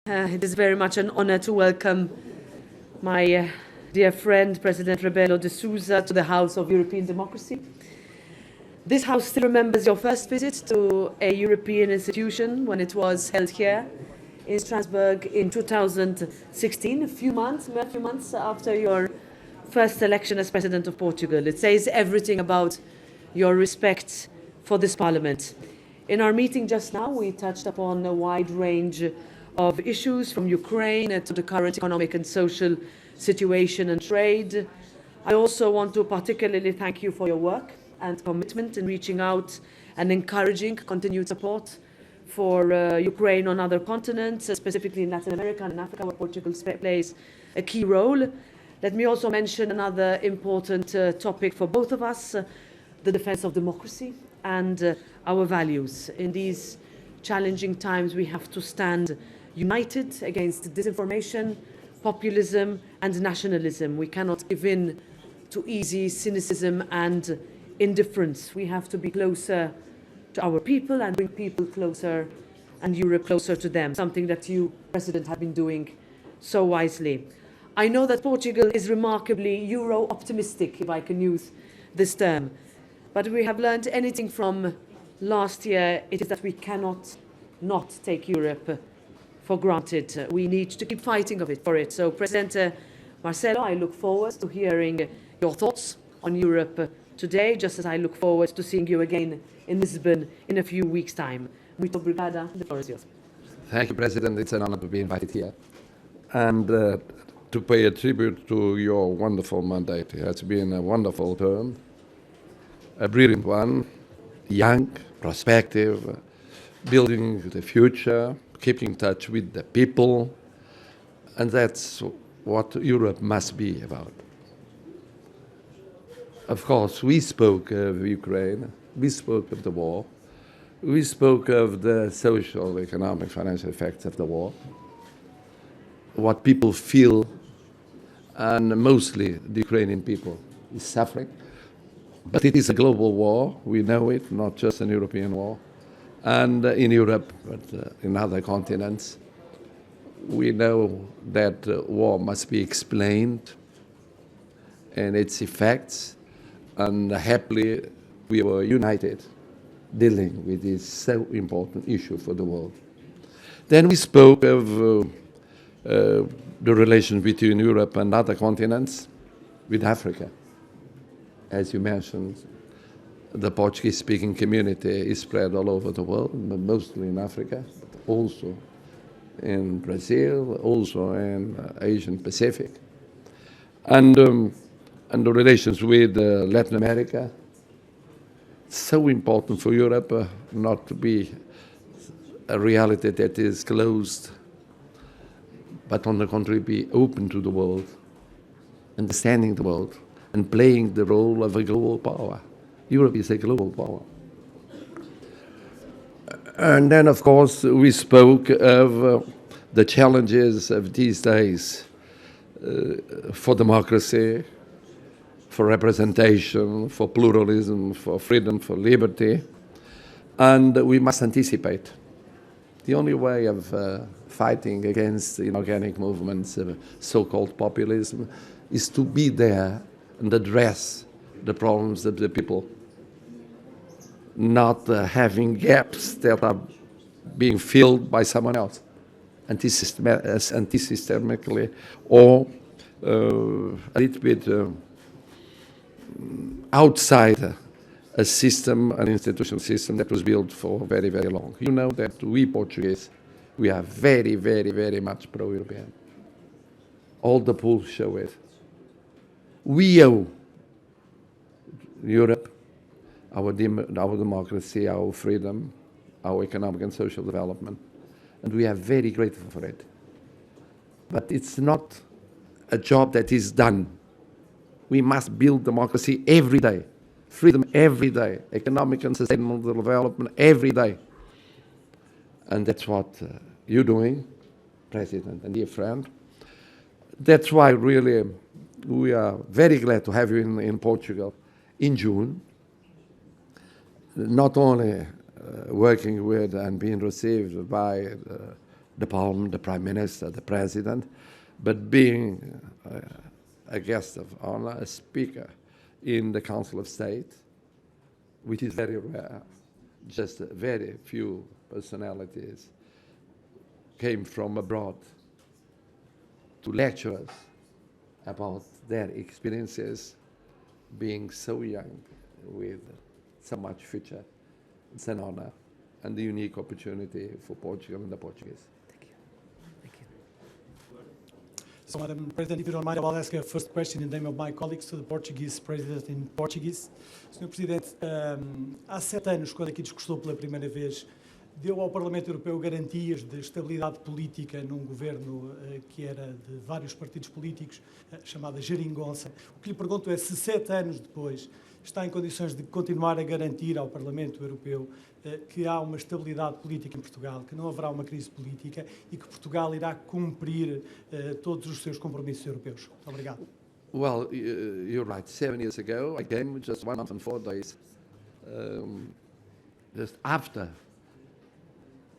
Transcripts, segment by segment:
It is very much an honor to welcome my dear friend, President Rebelo de Sousa, to the House of European Democracy. This House still remembers your first visit to a European institution when it was held here in Strasbourg in 2016, a few months after your first election as President of Portugal. It says everything about your respect for this Parliament. In our meeting just now, we touched upon a wide range of issues, from Ukraine to the current economic and social situation and trade. I also want to particularly thank you for your work and commitment in reaching out and encouraging continued support for Ukraine on other continents, specifically in Latin America and Africa, where Portugal plays a key role. Let me also mention another important topic for both of us, the defense of democracy and our values. In these challenging times, we have to stand united against disinformation, populism and nationalism. We cannot give in to easy cynicism and indifference. We have to be closer to our people and bring people closer and Europe closer to them, something that you, President, have been doing so wisely. I know that Portugal is remarkably Euro-optimistic, if I can use this term, but we have learned anything from last year, it is that we cannot not take Europe for granted. We need to keep fighting for it. So, President Marcelo, I look forward to hearing your thoughts on Europe today, just as I look forward to seeing you again in Lisbon in a few weeks' time. Muito obrigada. The floor is yours. Thank you, President. It's an honor to be invited here and to pay a tribute to your wonderful mandate. It has been a wonderful term, a brilliant one, young, prospective, building the future, keeping in touch with the people, and that's what Europe must be about. Of course, we spoke of Ukraine, we spoke of the war, we spoke of the social, economic, financial effects of the war, what people feel, and mostly the Ukrainian people is suffering. But it is a global war, we know it, not just an European war. And in Europe, but in other continents, we know that war must be explained and its effects, and happily we were united dealing with this so important issue for the world. Then we spoke of the relations between Europe and other continents with Africa. As you mentioned, the Portuguese-speaking community is spread all over the world, but mostly in Africa, but also in Brazil, also in Asian Pacific. And the relations with Latin America, so important for Europe not to be a reality that is closed, but on the contrary, be open to the world, understanding the world, and playing the role of a global power. Europe is a global power. And then, of course, we spoke of the challenges of these days for democracy, for representation, for pluralism, for freedom, for liberty. And we must anticipate. The only way of fighting against inorganic movements, so-called populism, is to be there and address the problems of the people, not having gaps that are being filled by someone else, anti-systemically, or a little bit outside a system, an institutional system that was built for very, very long. You know that we Portuguese, we are very, very, very much pro-European. All the polls show it. We owe Europe our democracy, our freedom, our economic and social development, and we are very grateful for it. But it's not a job that is done. We must build democracy every day, freedom every day, economic and sustainable development every day. And that's what you're doing, President and dear friend. That's why really we are very glad to have you in Portugal in June, not only working with and being received by the Parliament, the Prime Minister, the President, but being a guest of honor, a speaker in the Council of State, which is very rare. Just very few personalities came from abroad to lecture us about their experiences being so young with so much future. It's an honor and a unique opportunity for Portugal and the Portuguese. Thank you. Thank you. So, Madam President, if you don't mind, I'll ask a first question in the name of my colleagues to the Portuguese President in Portuguese. Sr. Presidente, há 7 anos, quando aqui discursou pela primeira vez, deu ao Parlamento Europeu garantias de estabilidade política num governo que era de vários partidos políticos, chamada geringonça. O que lhe pergunto é se 7 anos depois está em condições de continuar a garantir ao Parlamento Europeu que há uma estabilidade política em Portugal, que não haverá uma crise política e que Portugal irá cumprir todos os seus compromissos europeus. Muito obrigado. Well, you're right. 7 years ago, I came just 1 month and 4 days. Just after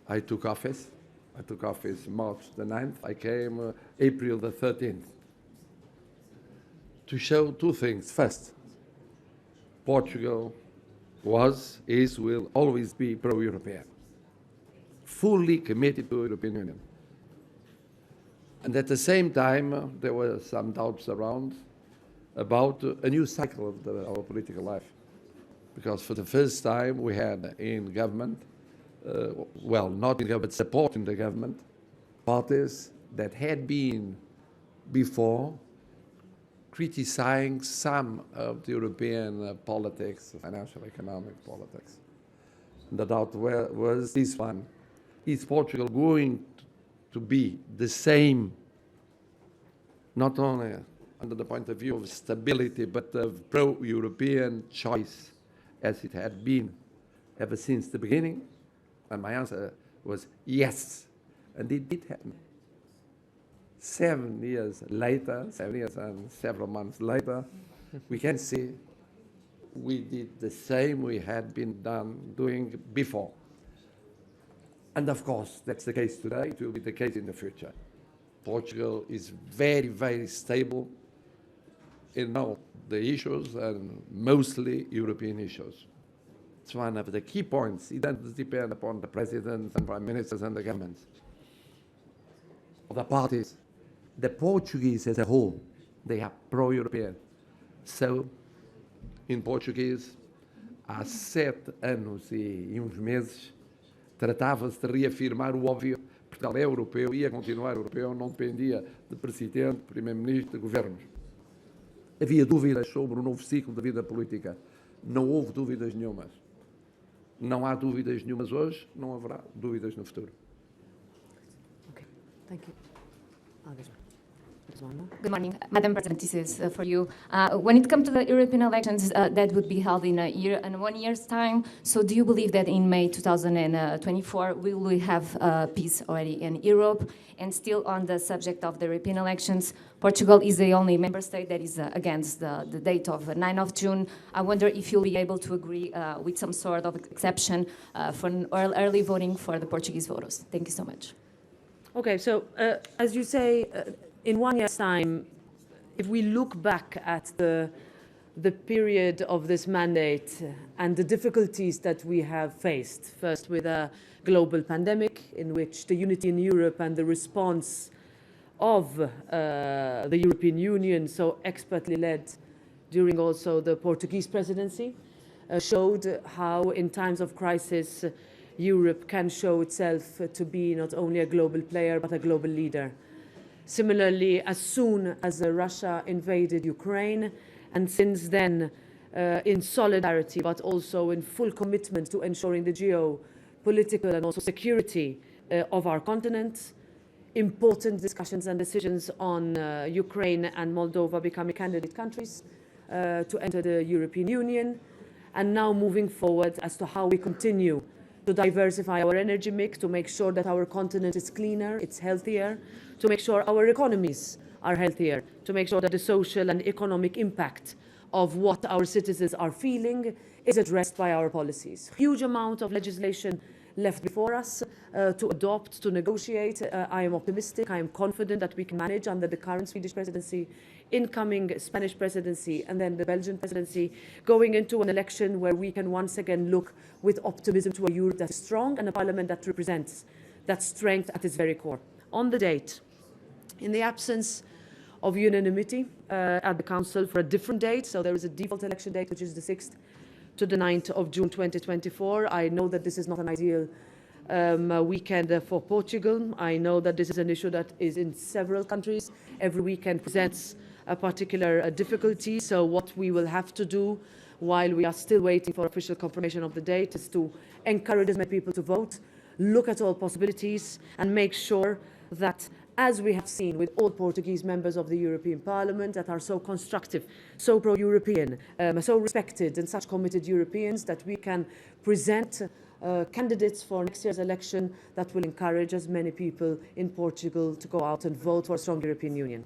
I took office March the 9th, I came April the 13th to show 2 things. First, Portugal was, is, will always be pro-European, fully committed to the European Union. And at the same time, there were some doubts around about a new cycle of our political life. Because for the first time, we had in government, well, not in government, supporting the government, parties that had been before criticizing some of the European politics, financial, economic politics. And the doubt was this one. Is Portugal going to be the same, not only under the point of view of stability, but of pro-European choice as it had been ever since the beginning? And my answer was yes, and it did happen. 7 years later, 7 years and several months later, we can see we did the same we had been doing before. And of course, that's the case today. It will be the case in the future. Portugal is very, very stable in all the issues and mostly European issues. It's one of the key points. It doesn't depend upon the presidents and prime ministers and the governments, or the parties. The Portuguese as a whole, they are pro-European. So, in Portuguese, há 7 anos e uns meses, tratava-se de reafirmar o óbvio. Portugal é europeu, ia continuar europeu, não dependia de presidente, primeiro-ministro, de governos. Havia dúvidas sobre o novo ciclo da vida política. Não houve dúvidas nenhumas. Não há dúvidas nenhumas hoje, não haverá dúvidas no futuro. Okay, thank you. There's one more. Good morning, Madam President. This is for you. When it comes to the European elections that would be held in a year and 1 year's time, so do you believe that in May 2024 we will have peace already in Europe? And still on the subject of the European elections, Portugal is the only member state that is against the date of 9th of June. I wonder if you'll be able to agree with some sort of exception for early voting for the Portuguese voters. Thank you so much. Okay, so as you say, in 1 year's time, if we look back at the period of this mandate and the difficulties that we have faced, first with a global pandemic in which the unity in Europe and the response of the European Union, so expertly led during also the Portuguese presidency, showed how in times of crisis Europe can show itself to be not only a global player but a global leader. Similarly, as soon as Russia invaded Ukraine, and since then, in solidarity, but also in full commitment to ensuring the geopolitical and also security of our continent, important discussions and decisions on Ukraine and Moldova becoming candidate countries to enter the European Union, and now moving forward as to how we continue to diversify our energy mix, to make sure that our continent is cleaner, it's healthier, to make sure our economies are healthier, to make sure that the social and economic impact of what our citizens are feeling is addressed by our policies. Huge amount of legislation left before us to adopt, to negotiate. I am optimistic, I am confident that we can manage under the current Swedish presidency, incoming Spanish presidency, and then the Belgian presidency, going into an election where we can once again look with optimism to a Europe that is strong and a parliament that represents that strength at its very core. On the date, in the absence of unanimity at the Council for a different date, so there is a default election date, which is the 6th to the 9th of June 2024. I know that this is not an ideal weekend for Portugal. I know that this is an issue that is in several countries. Every weekend presents a particular difficulty. So what we will have to do while we are still waiting for official confirmation of the date is to encourage as many people to vote, look at all possibilities, and make sure that, as we have seen with all Portuguese members of the European Parliament that are so constructive, so pro-European, so respected and such committed Europeans, that we can present candidates for next year's election that will encourage as many people in Portugal to go out and vote for a strong European Union.